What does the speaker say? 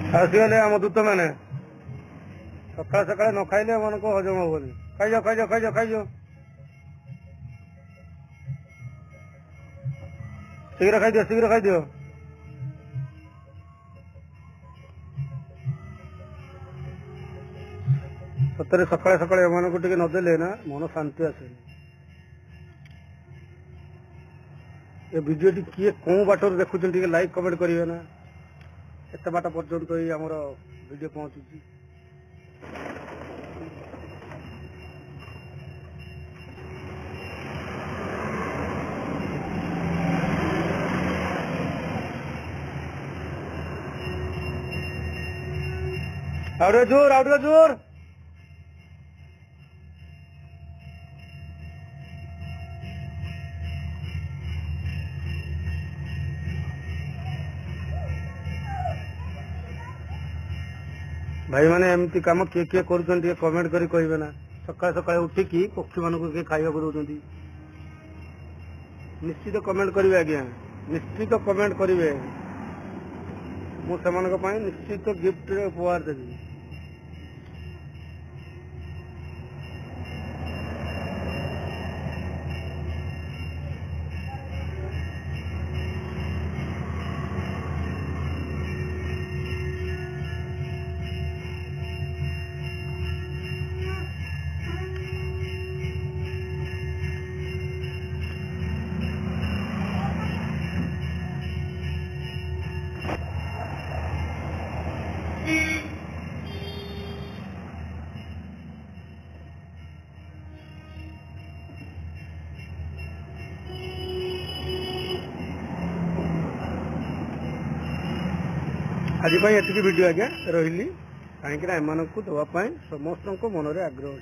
ଆସିଗଲେ ଆମ ଦୂତ ମାନେ ସକାଳେ ସକାଳେ ନ ଖାଇଲେ ଏମାନଙ୍କୁ ହଜମ ହବନି। ଖାଇଯାଅ ଖାଇଯାଅ ଖାଇଯାଅ ଖାଇଯାଅ ଶୀଘ୍ର ଖାଇଦିଅ ଶୀଘ୍ର ଖାଇଦିଅ। ସତରେ ସକାଳେ ସକାଳେ ଏମାନଙ୍କୁ ଟିକେ ନଦେଲେ ନା ମନ ଶାନ୍ତି ଆସେନି। ଏ ଭିଡ଼ିଓଟି କିଏ କୋଉ ବାଟରୁ ଦେଖୁଛନ୍ତି ଟିକେ ଲାଇକ୍ କମେଣ୍ଟ କରିବେ ନା। ଏତେ ବାଟ ପର୍ଯ୍ୟନ୍ତ ଏଇ ଆମର ଭିଡ଼ିଓ ପହଞ୍ଚୁଛି। ଆଉ ଟିକେ ଜୋର ଆଉ ଟିକେ ଜୋର। भाई मैंने एमती कम किए किए कर कमेंट करी कहे ना। सकाल सकाल उठिकी पक्षी मान किए खाइबा दौरान निश्चित कमेंट करेंगे आज्ञा निश्चित कमेंट करेंगे। मुझे निश्चित गिफ्ट उपहार देवी। आज एतिकी वीडियो आज्ञा रही कहीं एम दवाई समस्त मन में आग्रह।